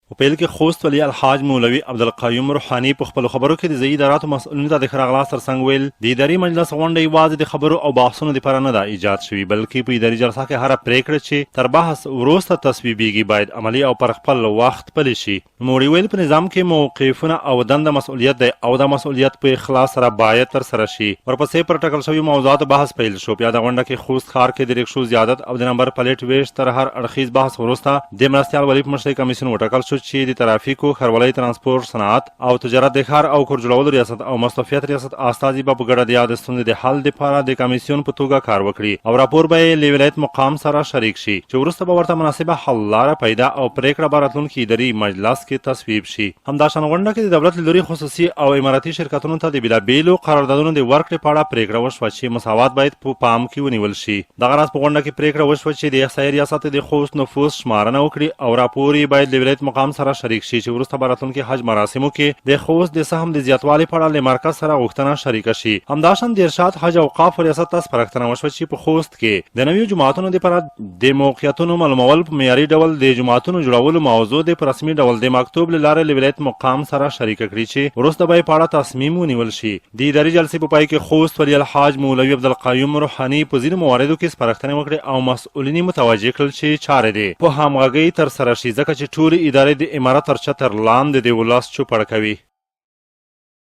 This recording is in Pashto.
په پیل کې خوست والي الحاج مولوي عبدالقیوم روحاني په خپلو خبرو کې د ځایي اداراتو مسؤلینو ته د ښه راغلاست ترڅنګ ویل د اداري مجلس غونډه یوازې د خبرو او بحثونو دپاره نه ده ایجاد شوي، بلکې په اداري جلسه کې هره پریکړه چې تر بحث وروسته تصویبیږي باید عملي او پر خپل وخت پلي شي. نوموړي ویل په نظام کې موقفونه او دنده مسؤلیت دی او دا مسؤلیت په اخلاص سره باید ترسره شي. ورپسې پر ټاکل شوي موضوعاتو بحث پیل شو. په یاده غونډه کې خوست ښار کې د رکشو زیادت او د نمبر پلیټ ویش تر هر اړخیز بحث وروسته د مرستیال والي په مشرۍ کمیسیون وټاکل شو چې د ترافیکو، ښاروالۍ، ترانسپورټ، صنعت او تجارت د ښار او کور جوړولو ریاست او مستوفیت ریاست استازي به په ګډه د یادې ستونزې د حل دپاره د کمیسیون په توګه کار وکړي او راپور به یې له ولایت مقام سره شریک شي چې وروسته به ورته مناسبه حل لاره پیدا او پریکړه به راتلونکي اداري مجلس کې تصویب شي. همداشان غونډه کې د دولت له لوري خصوصي او اماراتي شرکتونو ته د بېلابېلو قراردادونو د ورکړې په اړه پریکړه وشوه چې مساوات باید په پام کې ونیول شي. دغه راز په غونډه کې پریکړه وشوه چې د احصایې ریاست د خوست نفوس شمارنه وکړي او راپور یې باید له ولایت مقام سره شریک شي چې وروسته به راتلونکي حج مراسمو کې د خوست د سهم د زیاتوالي په اړه له مرکز سره غوښتنه شریکه شي. همداشان د ارشاد حج اوقاف ریاست ته سپارښتنه وشوه چې په خوست کې د نویو جوماتونو دپاره د موقعیتونو معلومول په معیاري ډول د جوماتونو جوړولو موضوع د په رسمي ډول د مکتوب له لارې له ولایت مقام سره شریکه کړي چې وروسته به یې په اړه تصمیم ونیول شي. د اداري جلسې په پای کې خوست والي الحاج مولوي عبدالقیوم روحاني په ځینو مواردو کې سپارښتنې وکړې او مسؤلین یې متوجه کړل چې چارې دې په همغږۍ ترسره شي ځکه چې ټولې ادارې د امارت تر چتر لاندې د ولس چوپړ کوي.